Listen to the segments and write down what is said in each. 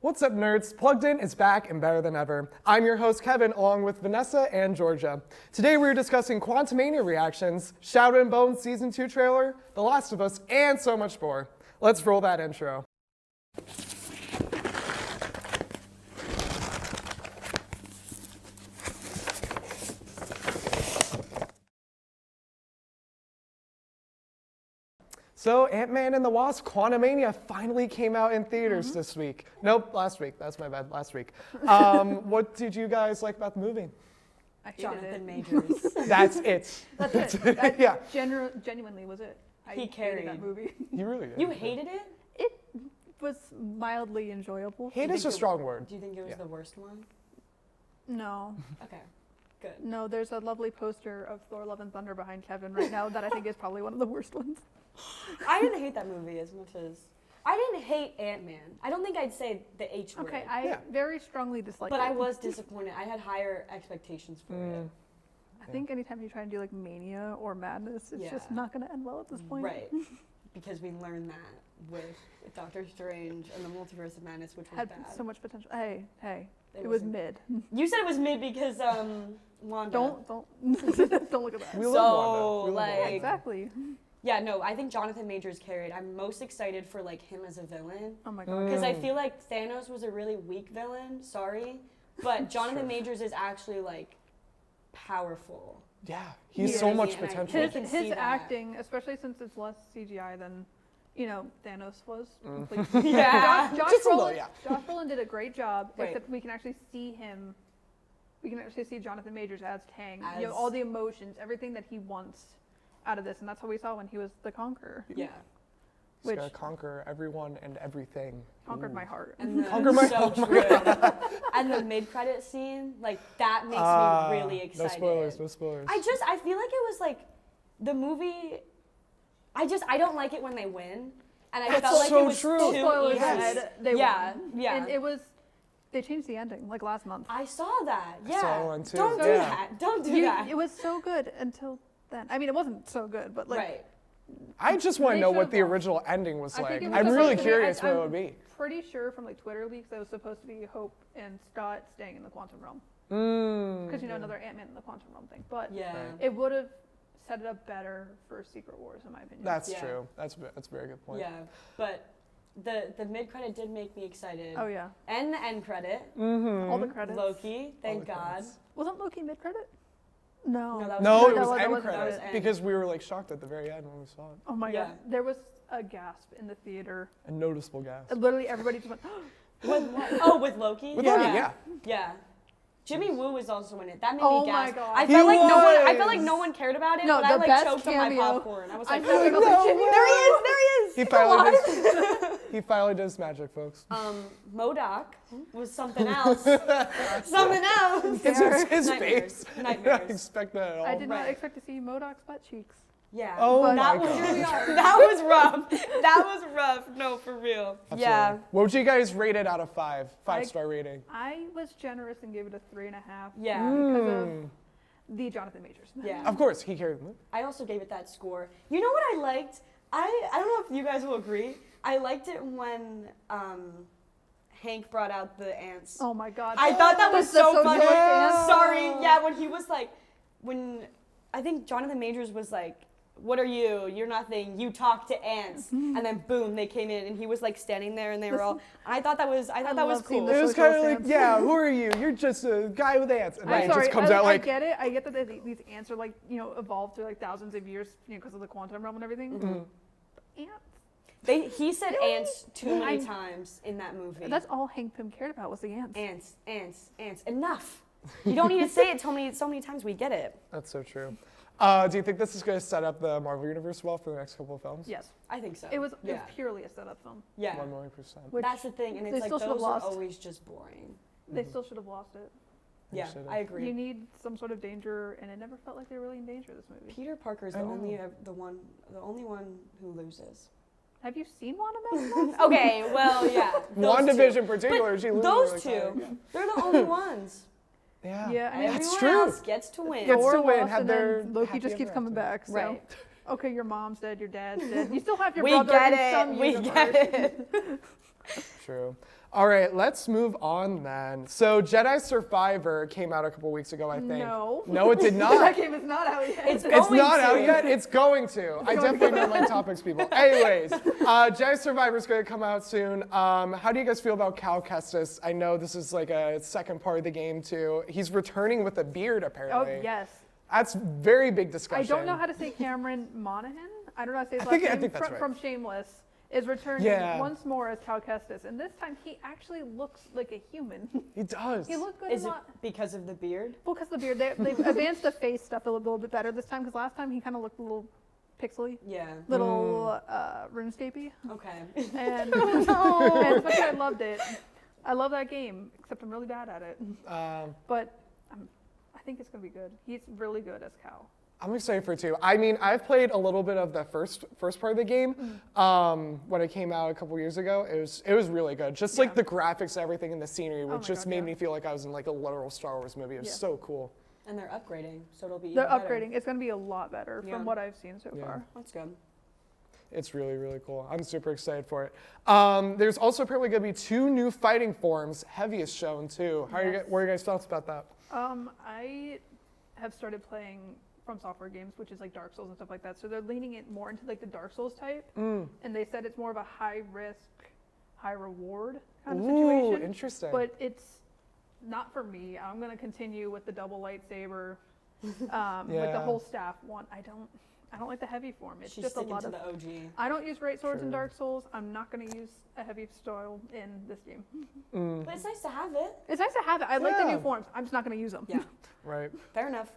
What's up, nerds? Plugged In is back and better than ever. I'm your host, Kevin, along with Vanessa and Georgia. Today we're discussing Quantumania reactions, Shadow and Bone Season 2 trailer, The Last of Us, and so much more. Let's roll that intro. So, Ant-Man and the Wasp: Quantumania finally came out in theaters this week. Nope, last week. That's my bad, last week. What did you guys like about the movie? Jonathan Majors. That's it. That's it. Yeah. Genuinely was it. He carried that movie. You really did. You hated it? It was mildly enjoyable. Hate is a strong word. Do you think it was the worst one? No. Okay, good. No, there's a lovely poster of Thor: Love and Thunder behind Kevin right now that I think is probably one of the worst ones. I didn't hate that movie as much as... I didn't hate Ant-Man. I don't think I'd say the H word. Okay, I very strongly dislike it. But I was disappointed. I had higher expectations for it. I think anytime you try and do like Mania or Madness, it's just not going to end well at this point. Right. Because we learned that with Doctor Strange and the Multiverse of Madness, which was Had bad. so much potential. Hey, it was wasn't- mid. You said it was mid because Wanda. Don't don't look at that. We So, love Wanda. We love like- Wanda. Exactly. Yeah, no, I think Jonathan Majors carried. I'm most excited for like him as a villain. Oh my god. Because I feel like Thanos was a really weak villain, sorry. But Jonathan Majors is actually like powerful. Yeah, he's Yeah. so much And I- potential. I can His see that. acting, especially since it's less CGI than, Thanos was. Yeah. Josh Just a little, Brolin, yeah. Josh Brolin did a great job, Right. except we can actually see him. We can actually see Jonathan Majors as Kang. As- All the emotions, everything that he wants out of this, and that's what we saw when he was the Conqueror. Yeah. He's which- gonna conquer everyone and everything. Conquered Ooh. my heart. And the, Conquer my- so oh my true. And the mid-credit scene, like that makes me really excited. No spoilers, no spoilers. I feel like it was like the movie. I don't like it when they win, and I That's felt like so it was true. too Spoilers easy. ahead, they Yeah, won. yeah. And it was, they changed the ending like last month. I saw that. Yeah. saw one too. Don't do Yeah. that. Don't do that. It was so good until then. I mean, it wasn't so good, but like. Right. I just want to They know what should've the lost. original ending was I think like. it was I'm supposed really to be- curious what it I'm would be. pretty sure from like Twitter leaks that it was supposed to be Hope and Scott staying in the quantum realm. Because another Ant-Man in the quantum realm thing. But Yeah. Right. it would have set it up better for Secret Wars, in my opinion. That's Yeah. true. That's a very good point. Yeah. But the mid credit did make me excited. Oh yeah, And the end credit. all the credits. Loki. Thank the God. credits. Wasn't Loki mid credit? No. No, that was No, That it was that end wasn't- credits end. because we were like shocked at the very end when we saw it. Oh my Yeah. god, there was a gasp in the theater. A noticeable gas. Literally everybody just went. With Loki. With Yeah. Loki, yeah. Yeah. Jimmy Woo was also in it. That made Oh me my gasp. God. I He felt like no one. I was. felt like no one cared about it. No, but I the like best choked on my cameo. popcorn. I was like, I felt like I was No like, Jimmy, way. there he is. There he is. He finally does. He finally does magic, folks. MODOK was something else. Something else. It's just his Nightmares. face. I did Nightmares. not expect that at all. I did not Right. expect to see MODOK's butt cheeks. Yeah. Oh But that my was God. that was rough. That was rough. No, for real. Absolutely. Yeah. What would you guys rate it out of 5? 5-star rating. I was generous and gave it a 3.5. Yeah. Because of the Jonathan Majors. Yeah. Of course, he carried the movie. I also gave it that score. You know what I liked? I don't know if you guys will agree. I liked it when Hank brought out the ants. Oh my god. I thought that was The so socialist funny. ants? Sorry, yeah, when he was like, when I think Jonathan Majors was like, "What are you? You're nothing. You talk to ants." And then boom, they came in, and he was like standing there, and they were all. I thought that was love cool. seeing the It was socialist kind of like, ants. yeah, who are you? You're just a guy with ants. And then I'm it sorry, just comes I, out like, I get it. I get that these ants are like, evolved through like thousands of years, because of the quantum realm and everything. Ants. He said Really? ants too many I- times in that movie. That's all Hank Pym cared about was the ants. Ants, ants, ants. Enough. You don't need to say it so many times. We get it. that's so true. Do you think this is going to set up the Marvel Universe well for the next couple of films? Yes. I think so. It was Yeah. purely a setup film. Yeah. 1 million %. Which That's the thing, and they it's like still should've those are lost. always just boring. They still should have lost it. They Yeah, should've. I agree. You need some sort of danger, and it never felt like they were really in danger this movie. Peter Parker's I the know. only one who loses. Have you seen WandaVision? Okay, well, yeah. WandaVision in particular, she loses. Those like, two, they're the only ones. Yeah. Yeah, I mean, That's Everyone true. else gets to win. Gets Thor to win, lost, have and their then Loki happy just keeps ever coming after. back. So. Right. Okay, your mom's dead, your dad's dead. You still have your We brother get in some it. We universe. get it. True. All right, let's move on then. So Jedi Survivor came out a couple weeks ago, I think. No. No, it did That not. game is not out yet. It's It's going not to. out yet. It's going to. I definitely know my topics, people. Anyways, Jedi Survivor is going to come out soon. How do you guys feel about Cal Kestis? I know this is like a second part of the game too. He's returning with a beard, Oh, apparently. yes. That's very big I discussion. don't know how to say Cameron Monaghan. I don't know how to say his I last think name. that's right. From Shameless is returning Yeah. once more as Cal Kestis, and this time he actually looks like a human. He does. He looked good. Is it because of the beard? Well, because the beard. They've advanced the face stuff a little bit better this time. Because last time he kind of looked a little pixely, Yeah. little RuneScapey. Okay. And, and especially I loved it. I love that game, except I'm really bad at it. But I think it's gonna be good. He's really good as Cal. I'm excited for it too. I mean, I've played a little bit of the first part of the game when it came out a couple years ago. It was really good. Just like Yeah. the graphics, everything in the scenery, which my just God, made yeah. me feel like I was in like a literal Star Wars movie. It was Yeah. so cool. And they're upgrading, so it'll be They're even better. upgrading. It's gonna be a lot better Yeah. from what I've seen so Yeah. far. That's good. It's really, really cool. I'm super excited for it. There's also apparently going to be 2 new fighting forms. Heavy is shown too. Yes. What are you guys' thoughts about that? I have started playing From Software games, which is like Dark Souls and stuff like that. So they're leaning it more into like the Dark Souls type, and they said it's more of a high risk, high reward kind of Ooh, situation. interesting. But it's not for me. I'm gonna continue with the double lightsaber, with the Yeah. whole staff one. I don't like the heavy form. It's She's just a sticking lot to of. the OG. I don't use great swords in True. Dark Souls. I'm not gonna use a heavy style in this game. But it's nice to have it. It's nice to have it. I like the Yeah. new forms. I'm just not gonna use them. Yeah. Right. Fair enough.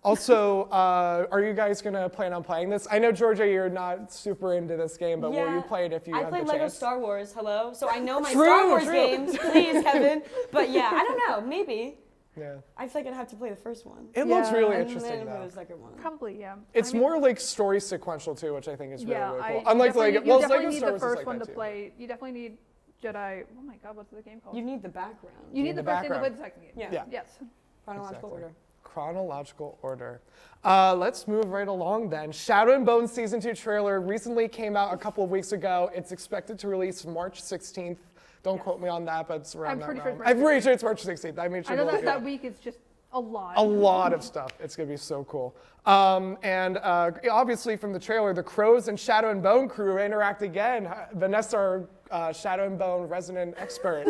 Also, are you guys going to plan on playing this? I know, Georgia, you're not super into this game, but will you play it if you I have the played Lego chance? Star Wars, hello? So I know my True, Star Wars true. games, please, Kevin. But yeah, I don't know, maybe. Yeah. I feel like I'd have to play the first one. It looks Yeah. really And interesting, then play though. the second one. Probably, yeah. It's I mean, more like story sequential, too, which I think is really, yeah, really cool. you Unlike definitely- Lego, you well, definitely Lego need Star the Wars is first like one that, to too. play. You definitely need Jedi. Oh my God, what's the game called? You need the background. You need the first game to play background. the second game. Yeah. Yeah. Yes. Chronological Exactly. order. Chronological order. Let's move right along then. Shadow and Bone Season 2 trailer recently came out a couple of weeks ago. It's expected to release March 16th. Don't quote me on that, but it's around I'm that pretty sure realm. it's March I'm pretty sure it's March 16th. I made sure I know to look that it that up. week is just a lot. A lot of stuff. It's going to be so cool. Obviously from the trailer, the Crows and Shadow and Bone crew interact again. Vanessa, our Shadow and Bone resident expert,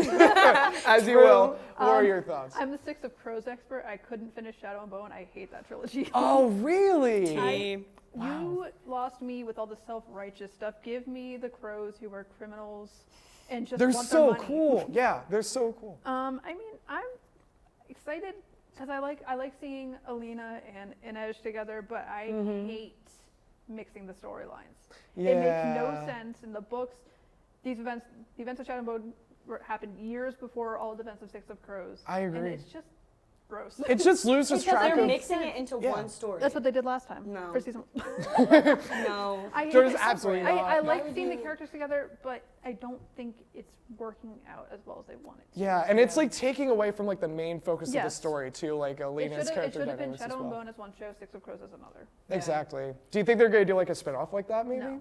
as you will. What are your thoughts? I'm the Six of Crows expert. I couldn't finish Shadow and Bone. I hate that trilogy. Oh, really? You lost me with all the self-righteous stuff. Give me the Crows who are criminals and just They're want so their money. cool. Yeah, they're so cool. I mean, I'm excited because I like seeing Alina and Inej together, but I hate mixing the storylines. It makes no Yeah. sense in the books. The events of Shadow and Bone happened years before all the events of Six of Crows. I And agree. it's just gross. It just loses Because track they're of. mixing it into Yeah. one story. That's what they did last time. No. For season one. No. I hate Jordan's it. absolutely I not. like Why would seeing the you- characters together, but I don't think it's working out as well as they want it to. Yeah, and it's like taking away from like the main focus of the Yes. story too, like It Alina's should character have been dynamics as Shadow and well. Bone as one show, Six of Crows as another. Exactly. Do you think they're going to do like a spin-off like that maybe? No.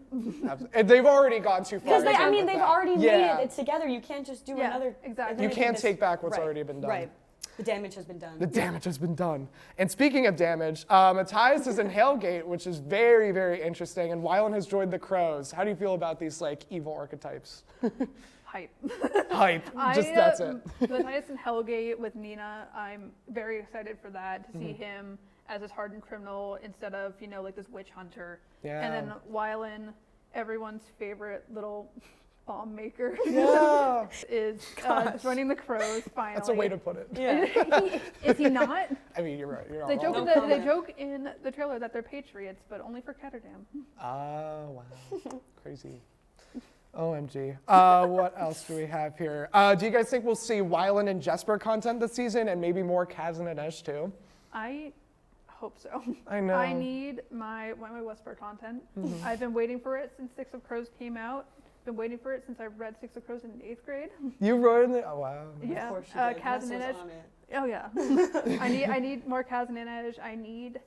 And they've already gone too far. Because I think, with they've that. already Yeah. made it together. You can't just do Yeah, another. exactly. You anything can't that's- take back what's right, already been done. Right. The damage has been done. The damage has been done. And speaking of damage, Matthias is in Hailgate, which is very, very interesting. And Wylan has joined the Crows. How do you feel about these like evil archetypes? Hype. Hype. Just that's it. Matthias and Hellgate with Nina, I'm very excited for that, to see him as this hardened criminal instead of, like this witch hunter. Yeah. And then Wylan, everyone's favorite little bomb maker, Yeah. is joining the Crows finally. That's a way to put it. Yeah. Is he not? I mean, you're right. You're not They wrong. joke, No comment. they joke in the trailer that they're patriots, but only for Ketterdam. Oh, wow. Crazy. OMG. What else do we have here? Do you guys think we'll see Wylan and Jesper content this season and maybe more Kaz and Inej too? I hope so. I know. I need my Whisper content. I've been waiting for it since Six of Crows came out. Been waiting for it since I read Six of Crows in 8th grade. You wrote in the, oh wow. Yeah. Of course she did. Kaz Vanessa and was Inej. on it. Oh yeah. I need more Kaz and Inej. I need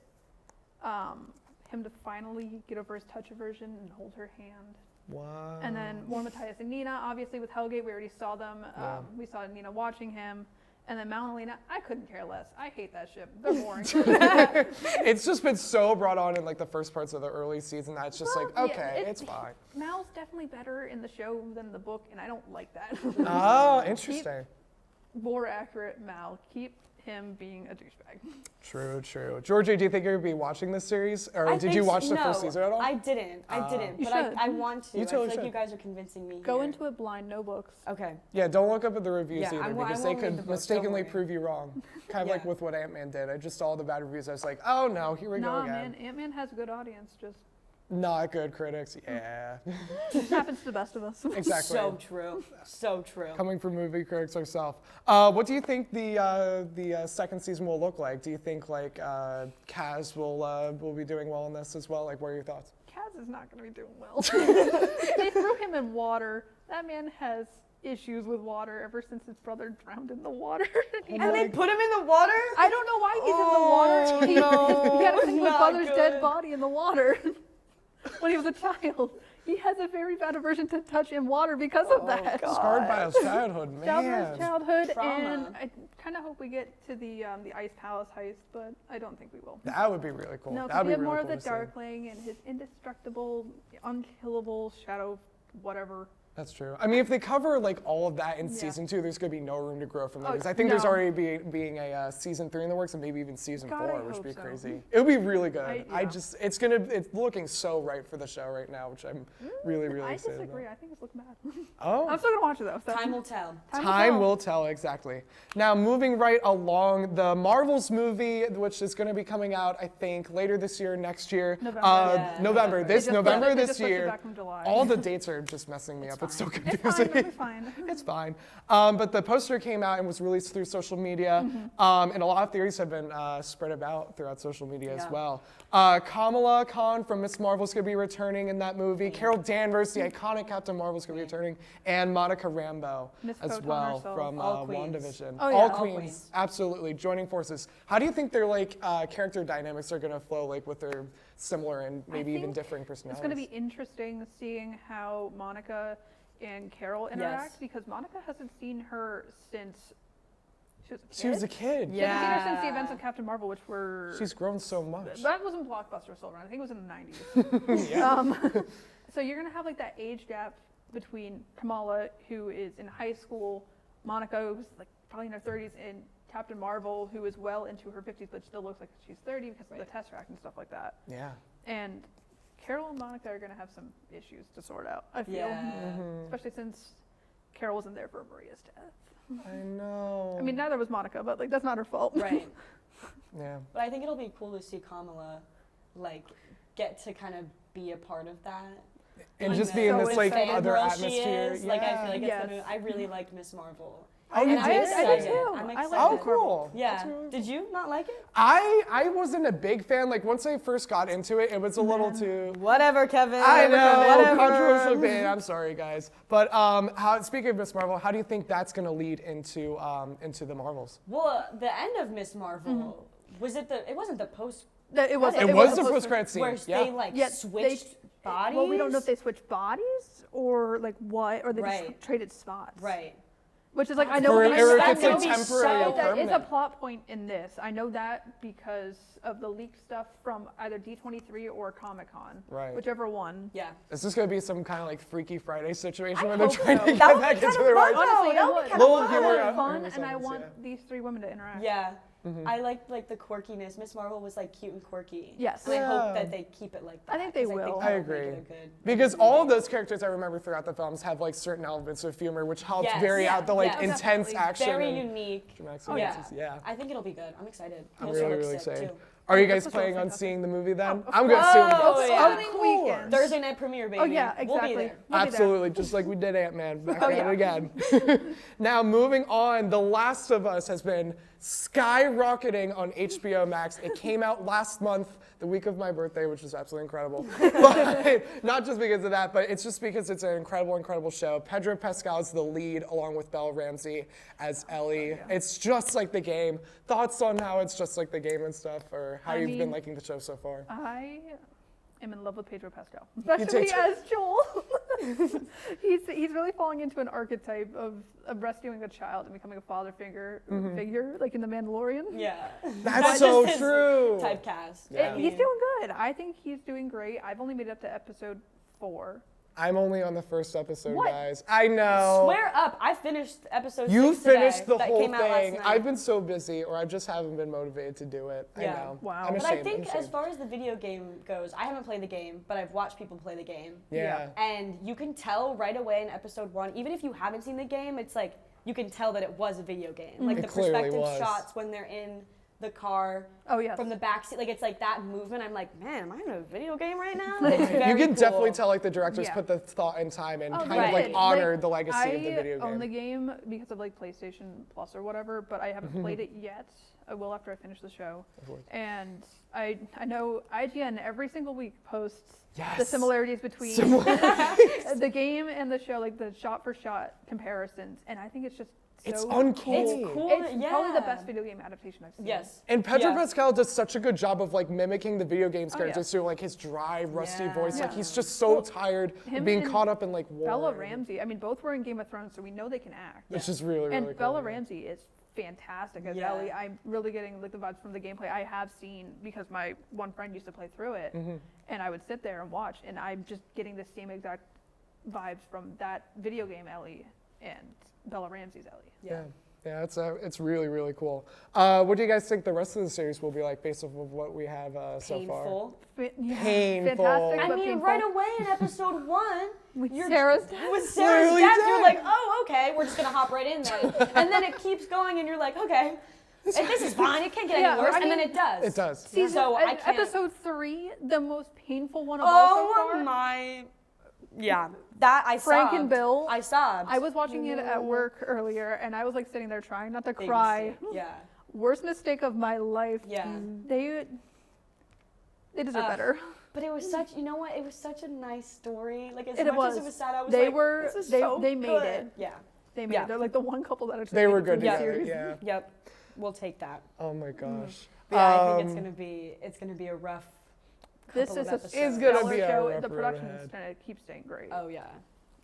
him to finally get over his touch aversion and hold her hand. Wow. And then more Matthias and Nina, obviously with Hellgate, we already saw them. Yeah. We saw Nina watching him. And then Mal and Lena, I couldn't care less. I hate that ship. They're boring. It's just been so brought on in like the first parts of the early season that it's just Well, like, yeah, okay, it's fine. Mal's definitely better in the show than the book, and I don't like that. Oh, interesting. More accurate Mal. Keep him being a douchebag. True, true. Georgia, do you think you're going to be watching this series? Or I did think you watch the no, first season at all? I didn't. You But should. I want to. You totally I feel like should. you guys are convincing me. Go here. into it blind, no books. Okay. Yeah, don't look up at the reviews Yeah, either I because they won't read the could books, don't mistakenly worry. prove you wrong. Kind of like Yeah. with what Ant-Man did. I just saw all the bad reviews. I was like, oh no, here we go Nah, again. man, Ant-Man has a good audience. Just Not good critics. Yeah. happens to the best of us. Exactly. So true. So true. Coming from movie critics ourselves. What do you think the second season will look like? Do you think like Kaz will be doing well in this as well? Like, what are your thoughts? Kaz is not going to be doing well. They threw him in water. That man has issues with water ever since his brother drowned in the water. And they put him in the water? I don't know why he's in the water. He had a thing with his Not brother's dead good. body in the water when he was a child. He has a very bad aversion to touch in water because of that. God. Scarred by his childhood, Scarred by man. his childhood, Trauma. and I kind of hope we get to the Ice Palace heist, but I don't think we will. That would be really cool. No, That because would we be have really more cool of the to see. Darkling and his indestructible, unkillable shadow, whatever. That's true. I mean, if they cover like all of that in Yeah. season 2, there's gonna be no room to grow from there. Oh, Because I think there's no. already being a season 3 in the works, and maybe even season God, 4, I which would hope be so. crazy. It would be really good. Yeah. It's looking so right for the show right now, which I'm really I excited disagree. about. I think it's looking bad. Oh. I'm still gonna watch it though. So. Time will tell. Time will tell, exactly. Now, moving right along, the Marvels movie, which is going to be coming out, I think, later this year, next year. November. Yeah, November. November. This They just November pushed- they this just pushed it year. back from July. All the dates are just messing me up. It's so fine. It's confusing. fine. It'll be fine. It's fine. But the poster came out and was released through social media. And a lot of theories have been spread about throughout social media as Yeah. well. Kamala Khan from Miss Marvel's going to be returning in that movie. Carol Danvers, the iconic Captain Marvel's going to be returning. And Monica Rambeau Miss as Photon well herself. from All queens. WandaVision. Oh, yeah. All All queens, queens. absolutely, joining forces. How do you think their like character dynamics are going to flow like with their similar and maybe even think differing It's personalities? going to be interesting seeing how Monica and Carol interact Yes. because Monica hasn't seen her since she was a kid. She was a kid. She hasn't seen her since the Yeah. events of Captain Marvel, which were. She's grown so much. That wasn't Blockbuster still around. I think it was in the 90s. Yeah. So you're gonna have like that age gap between Kamala, who is in high school, Monica, who's like probably in her 30s, and Captain Marvel, who is well into her 50s but still looks like she's 30 because of the Tesseract and stuff like that. Yeah. And Carol and Monica are gonna have some issues to sort out. I feel, Yeah. especially since Carol wasn't there for Maria's death. I know. I mean, neither was Monica, but like that's not her fault. Right. Yeah. But I think it'll be cool to see Kamala, like, get to kind of be a part of that. And Like, just be in so this like excited. other Fangirl she atmosphere. is. Like, I Yeah. feel like Yes. it's gonna, I really liked Miss Marvel. Oh, you And I'm did? I did excited. too. I'm I excited. liked Oh, Miss Marvel. cool. Yeah. That's really Did you not like it? I wasn't a big fan. Like once I first got into it, it was a little too. Whatever, Kevin. I know, Whatever. controversial opinion. I'm sorry, guys. But speaking of Miss Marvel, how do you think that's going to lead into the Marvels? Well, the end of Miss Marvel, was it the, it wasn't the post, It was. It was the post-credit scene. where Yeah. they, like, Yeah, switched bodies? Well, we don't know if they switched bodies or like what, or they Right. just traded spots. Right. Which is like I That's know Or, I or know if that it's gonna like be temporary or so- that is a permanent. plot point in this. I know that because of the leaked stuff from either D23 or Comic Con. Right. Whichever one. Yeah. Is this going to be some kind of like Freaky Friday situation I where they're hope trying so. to That get would back be into kinda their fun, rights? Honestly, that it would would. be kinda Little fun. humor, It's fun, humorous and I elements, want yeah. these three women to interact. Yeah. I liked like the quirkiness. Miss Marvel was like cute and quirky. Yes. And I Yeah. hope that they keep it like that. I think they 'cause will. I that'll agree. make it a good Because all of movie. those characters I remember throughout the films have like certain elements of humor, which helps Yes, vary yeah, out the like yeah. intense Definitely. action Very and unique. dramatic Oh, yeah. sequences. Yeah. I think it'll be good. I'm excited. I'm Poster really, looks really sick, excited. too. Are you Yeah, guys this planning on looks fantastic. seeing the movie then? Oh, I'm going to assume course. yes. Yeah. Opening Of weekend. course. Thursday night premiere, baby. Oh yeah, exactly. We'll be there. We'll be there. Absolutely, just like we did Ant-Man. Back Oh, at yeah. it again. Now, moving on, The Last of Us has been skyrocketing on HBO Max. It came out last month, the week of my birthday, which is absolutely incredible. But not just because of that, but it's just because it's an incredible, incredible show. Pedro Pascal's the lead, along with Belle Ramsey as Ellie. It's just like the game. Thoughts on how it's just like the game and stuff, or how I you've been mean, liking the show so far? I am in love with Pedro Pascal, take especially two. as Joel. He's really falling into an archetype of rescuing a child and becoming a father figure, like in The Mandalorian. Yeah. That's so just his true. Typecast. Yeah. He's doing good. I think he's doing great. I've only made it up to episode 4. I'm only on the first episode, What? guys. I know. Swear up. I finished episode You 6 today. finished the that whole came out last thing. night. I've been so busy, or I just haven't been motivated to do it. I Yeah. know. Wow. I'm But But I ashamed. think I'm as ashamed. far as the video game goes, I haven't played the game, but I've watched people play the game. Yeah. And you can tell right away in episode 1, even if you haven't seen the game, it's like you can tell that it was a video game. Like It the clearly perspective was. shots when they're in the car Oh yeah. from the back seat, like it's like that movement. I'm like, man, am I in a video game right now? Right. It's very You can definitely cool. tell like the directors Yeah. put the thought and time and Oh, kind they of like did. honored the legacy of the video I own game. the game because of like PlayStation Plus or whatever, but I haven't played it yet. I will after I finish the show. Of course. And I know IGN every single week posts the Yes. similarities between the game and the show, like the shot for shot comparisons, and I think it's just It's so uncanny. It's cool. It's yeah. probably the best video game adaptation I've seen. Yes. And Pedro Yeah. Pascal does such a good job of like mimicking the video games Oh, yeah. characters too, like his dry, rusty Yeah. voice. Like Yeah. he's just so Well, tired of him being and caught up in like war. Bella Ramsey, I mean, both were in Game of Thrones, so we know they can act. It's just really, really And cool. Bella Ramsey is fantastic as Yeah. Ellie. I'm really getting like the vibes from the gameplay. I have seen because my one friend used to play through it, and I would sit there and watch, and I'm just getting the same exact vibes from that video game Ellie and Bella Ramsey's Ellie. Yeah. Yeah, it's really, really cool. What do you guys think the rest of the series will be like based off of what we have so far? Painful. Yeah, Painful. fantastic, I but mean, painful. right away in episode 1, With you're- Sarah's death. with Sarah's Literally death, you're dead. like, oh, okay, we're just gonna hop right in then. And then it keeps going, and you're like, okay, this is fine. It can't get Yeah, any worse. I and then mean- it does. It does. Season, So I can't- episode 3, the most painful one of all so Oh far. my, yeah, that I Frank sobbed. and Bill. I sobbed. I was watching it at work earlier, and I was like sitting there trying not to Big cry. mistake. Yeah. Worst mistake of my life. Yeah. They deserve better. But it was such, you know what? It was such a nice story. Like as It much was. as it was sad, I was They like, were- this is they- so they made good. it. Yeah. They made Yeah. it. They're like the one couple that actually They made were it through good the together. series. Yeah. Yep. We'll take that. Oh my gosh. But yeah, I think Um, it's gonna be a rough. This couple is of a episodes. It's gonna stellar be a show. rough The road production's ahead. gonna keep staying great. Oh yeah.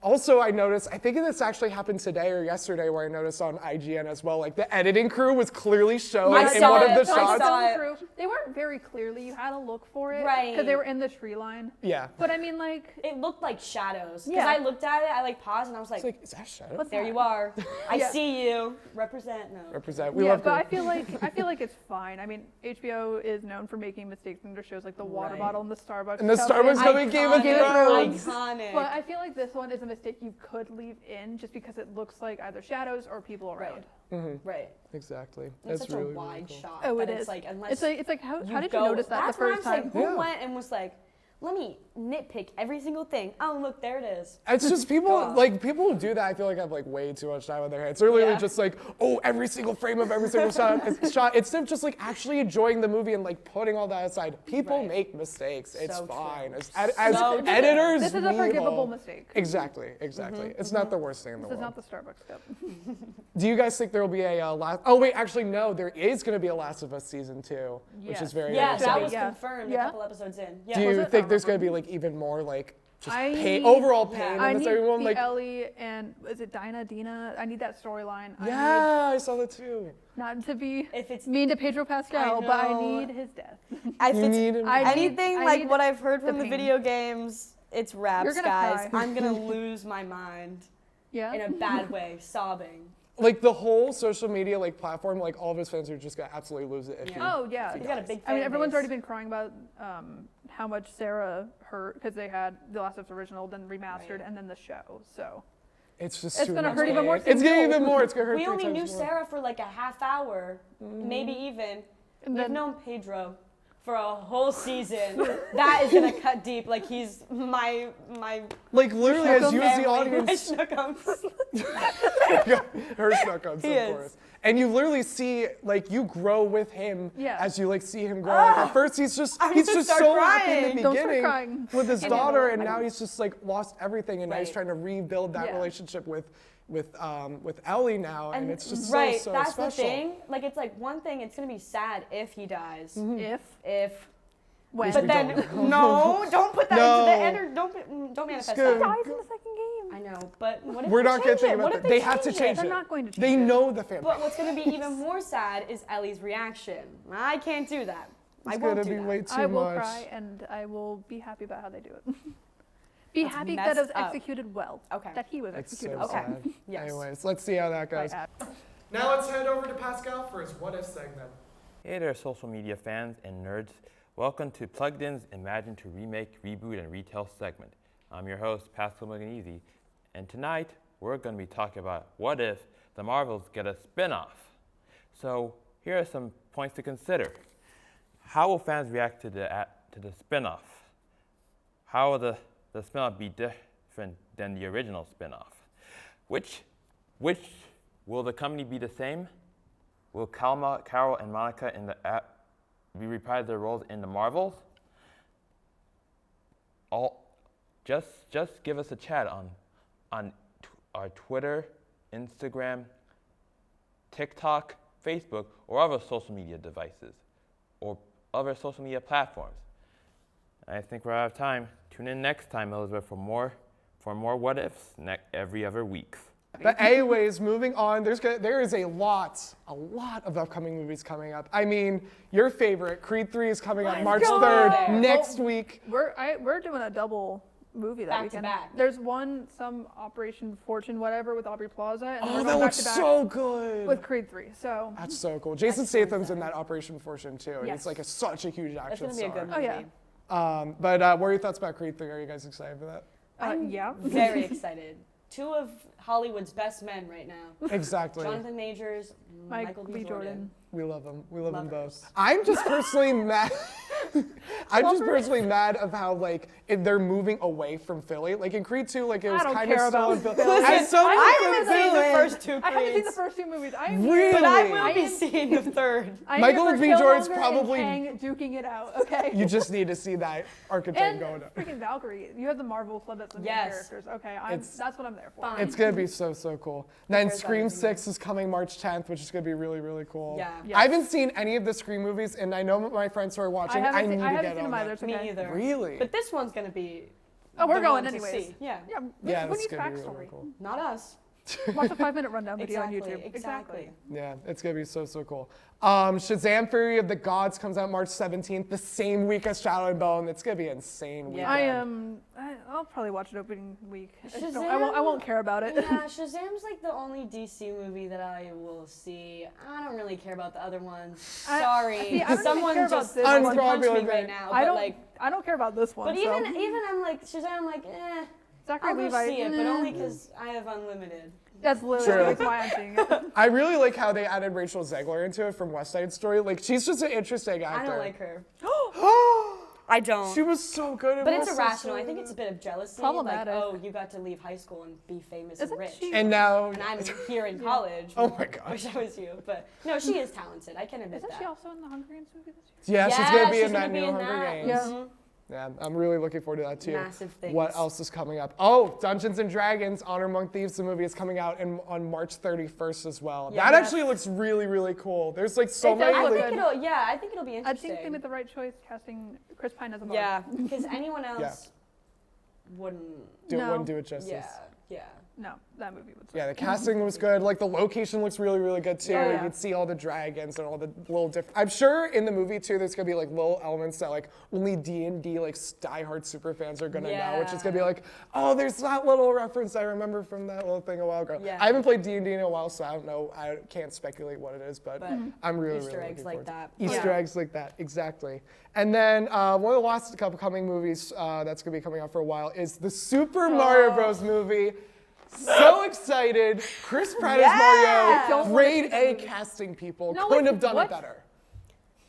Also, I noticed, I think this actually happened today or yesterday where I noticed on IGN as well, like the editing crew was clearly shown I in saw one it. of the I shots. saw it. Through. They weren't very clearly. You had to look for it. Right. Because they were in the tree line. Yeah. But I mean, like, It looked like shadows. Because Yeah. I looked at it, I like paused and I was like, It's like, is that Shadow? What's there that? you are. I Yeah. see you. Represent. No. Represent. We yeah, love but I Group. feel like it's fine. I mean, HBO is known for making mistakes in their shows, like the water Right. bottle and the Starbucks. And the cup Starbucks is- cup in Game of Thrones. Iconic. But I feel like this one is a mistake you could leave in just because it looks like either shadows or people around. Right. Exactly. It's That's such really, a really wide cool. shot. Oh, that it it's is. like unless It's like how did you go- notice that the That's what first I'm time? saying. Who Yeah. went and was like, let me nitpick every single thing. Oh, look, there it is. It's just people, God. like people who do that, I feel like have like way too much time on their hands. They're literally Yeah. just like, oh, every single frame of every single shot. Instead of just like actually enjoying the movie and like putting all that aside. People Right. make mistakes. It's So true. fine. As So true. editors, This is a we forgivable all- mistake. Exactly. It's not the worst thing in the This is world. not the Starbucks cup. Do you guys think there will be a last? Oh wait, actually no. There is going to be a Last of Us season 2, which Yes. is very Yeah, exciting. that was Yeah. confirmed Yeah. a couple episodes in. Yeah. Do Was you it? think Oh, there's okay. going to be like even more like just I pain, need- overall yeah. pain I in need this everyone? the Like, Ellie and is it Dina? I need that storyline. yeah, I saw that too. Not to be If it's mean to Pedro Pascal, I but I know. need his death. if You it's need him. I need- anything I like need what I've heard the from the pain. video games, it's raps, You're gonna guys. cry. I'm gonna lose my mind Yeah. in a bad way, sobbing. Like the whole social media like platform, like all of his fans are just gonna absolutely lose it. If Yeah. he- Oh yeah. He's got a big. I mean, fan everyone's base. already been crying about how much Sarah hurt because they had The Last of Us original, then remastered, Right. and then the show. So it's just It's too gonna much hurt even more pain. It's than gonna you. even more. It's gonna hurt. We 3 only times knew more. Sarah for like a half hour, maybe even. and We've then known Pedro for a whole season. That is gonna cut deep. Like he's my Like literally, as you as the family, audience, my Schnookums. her Schnookums, He of is. course. And you literally see, like, you grow with him Yeah. as you like see him grow. Like, at first, he's just I'm he's gonna just start so happy in crying. the Don't start beginning crying. with his I know. daughter, and I now know. he's just like lost everything, and now he's Right. trying to rebuild that Yeah. relationship with Ellie now, and it's just right, so that's special. the thing. Like it's like one thing. It's gonna be sad if he dies. if If When? But then, no, don't put that into the end or don't manifest good. He that. dies in the second game. I know, but what if We're they not change gonna think it? about What that. if They have to change They're it. not going to change They it. know the fan. But what's going to be even more sad is Ellie's reaction. I can't do that. I It's won't gonna do be that. way too I will much. cry and I will be happy about how they do it. Be That's happy that it was messed up. executed well. Okay. That he was It's executed so well. Okay. sad. Yes. Anyways, let's see how that goes. Right. Now let's head over to Pascal for his What If segment. Hey there, social media fans and nerds. Welcome to Plugged In's Imagine to Remake, Reboot, and Retell segment. I'm your host, Pascal Maganese, and tonight we're going to be talking about what if the Marvels get a spin-off. So here are some points to consider. How will fans react to the spin-off? How will the spin-off be different than the original spin-off? Which will the company be the same? Will Carol and Monica in the reprise their roles in the Marvels? Just give us a chat on our Twitter, Instagram, TikTok, Facebook, or other social media devices, or other social media platforms. I think we're out of time. Tune in next time, Elizabeth, for more what ifs every other week. But anyways, moving on, there is a lot of upcoming movies coming up. I mean, your favorite, Creed 3 is coming up March go! 3rd, Well, next week. We're doing a double movie that Back to weekend. back. There's some Operation Fortune whatever with Aubrey Plaza, and then Oh, we're that going back looks to back so good. with Creed 3. So That's so cool. Jason That's so Statham's in sad. that Operation Fortune too. And Yes. he's like such a huge That's action going to be a good star. movie. Oh, yeah. But what are your thoughts about Creed 3? Are you guys excited for that? Yeah. Very excited. Two of Hollywood's best men right now. Exactly. Jonathan Majors, Michael B. Jordan. We love them. We love them Lovers. both. I'm just personally mad. I'm just personally mad of how they're moving away from Philly. Like in Creed 2, like it was I don't kind of care still in about Philly. Philly. As someone I from haven't seen the Philly- first two I haven't seen the Creeds, first two movies. Really? but I I will be am- seeing the third. I'm Michael here for B. Jordan's Killmonger and probably- Kang duking it out. Okay. You just need to see that archetype and going up. freaking Valkyrie. You have the Marvel club that's the main Yes. characters. Okay, It's- that's what I'm there for. Fine. It's gonna be so cool. Then There's Scream everything. 6 is coming March 10th, which is gonna be really cool. Yeah. Yes. I haven't seen any of the Scream movies, and I know my friends who are watching. I haven't need seen, to I get haven't seen on them either. that. It's Me okay. either. Really? But this one's going to be Oh, we're the going one to anyways. see. Yeah. Yeah. Yeah, Who that's needs gonna be backstory? really cool. Not us. Watch a 5-minute rundown video Exactly. on YouTube. Exactly. Yeah, it's gonna be so cool. Shazam: Fury of the Gods comes out March 17th, the same week as Shadow and Bone. It's gonna be an insane weekend. I'll probably watch it opening week. I Shazam? won't care about it. Yeah, Shazam's like the only DC movie that I will see. I don't really care about the other ones. Sorry. see, I don't even Someone care about just this wants one. to punch me Unpopular right now. I But don't. like, I don't care about this one. but so. even I'm like Shazam. I'm like, Zachary I'll go Levi. see it, but only because I have unlimited. That's literally True. that's why I'm seeing it. I really like how they added Rachel Zegler into it from West Side Story. Like, she's just an interesting actor. I don't like her. I don't. She was so good. But it's irrational. I think it's a bit of jealousy. Problematic. Like, oh, you got to leave high school and be famous Isn't and rich. she- And now, And I'm here in college. oh my God. Wish I was you. But no, she is talented. I can admit Isn't that. she also in the Hunger Games movie this year? Yeah, she's gonna be in that gonna be new in Hunger that. Games. Yeah. Mhm. Yeah, I'm really looking forward to that too. Massive things. What else is coming up? Oh, Dungeons and Dragons: Honor Among Thieves, the movie is coming out on March 31st as well. Yeah, that that's- actually looks really cool. There's like so It does many. I look like- think good. I think it'll be I interesting. think they made the right choice casting Chris Pine as a bard. Yeah, because anyone else wouldn't. wouldn't do it justice. Yeah. No, that movie would. Yeah, the casting was good. Like the location looks really good too. Yeah. You can see all the dragons and all the little different. I'm sure in the movie too, there's gonna be like little elements that like only D&D like diehard super fans are gonna know, which is gonna be like, oh, there's that little reference I remember from that little thing a while ago. Yeah. I haven't played D&D in a while, so I don't know. I can't speculate what it is, but But I'm really Easter really eggs looking like forward that. to it. Easter Yeah. eggs like that, exactly. And then one of the last upcoming movies that's gonna be coming out for a while is the Super Mario Bros. Movie. So excited! Chris Pratt Yeah. as Mario. Don't Grade wanna see A the casting people No, couldn't like, have done what? it better.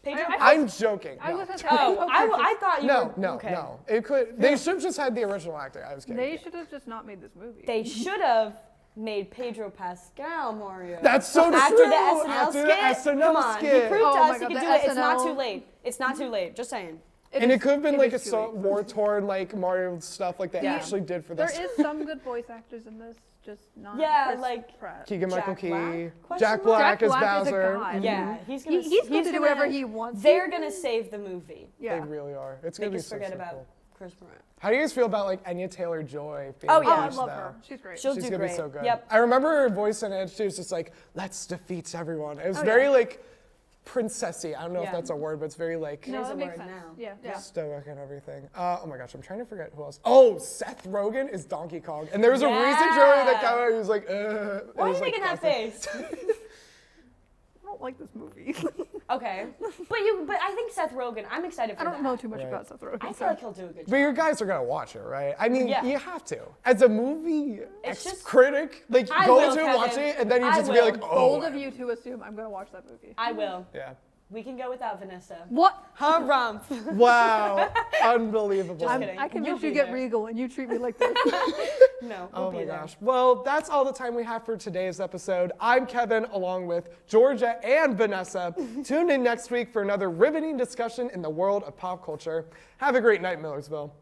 Pedro. I'm joking. I No. was gonna say, Oh, I thought you were. No. Okay. It could. They should have just had the original actor. I was kidding. They should have just not made this movie. They should have made Pedro Pascal Mario. That's so After true. the SNL After skit. the SNL Come on, skit. he proved Oh to my us he God, could the do it. It's not SNL. too late. It's not too late. Just saying. And it could have been like a is too late. war torn like Mario stuff like they Yeah. actually did for There this. is some good voice actors in this. just not Yeah, Chris like- Pratt. Keegan-Michael Jack Key. Black? Question Jack mark? Black Jack as Black is a Bowser. god. Yeah, he's gonna. He's going to do whatever gonna- he wants. They're gonna save the movie. Yeah. They really are. It's Make gonna be us so, forget so about cool. Chris Pratt. How do you guys feel about like Anya Taylor-Joy being Oh, yeah. Oh, I Peach, love though? her. She's great. She'll She's do gonna great. be so good. Yep. I remember her voice in it. She was just like, "Let's defeat everyone." It was Oh, very yeah. like princessy. I don't know if Yeah. that's a word, but it's very like No, is that a makes word sense. now. Yeah. stoic and everything. Oh my gosh, I'm trying to forget who else. Oh, Seth Rogen is Donkey Kong, and there was a recent trailer that came out. He was like, Why are it you was, like, making that classic. face? I don't like this movie. Okay, but I think Seth Rogen. I'm excited for I that. don't know too much Right. about Seth Rogen. I so- feel like he'll do a good But job. you guys are gonna watch it, right? I mean, Yeah. you have to. As a movie It's just- critic, like I go will, to and watch Kevin. it, and then you I just be will. like, oh. Bold of you to assume I'm going to watch that movie. I will. Yeah. We can go without Vanessa. What? Harumph. Wow. Unbelievable. Just kidding. I convinced You'll you be get there. regal and you treat me like this. No, Oh we'll be my there. gosh. Well, that's all the time we have for today's episode. I'm Kevin, along with Georgia and Vanessa. Tune in next week for another riveting discussion in the world of pop culture. Have a great night, Millersville.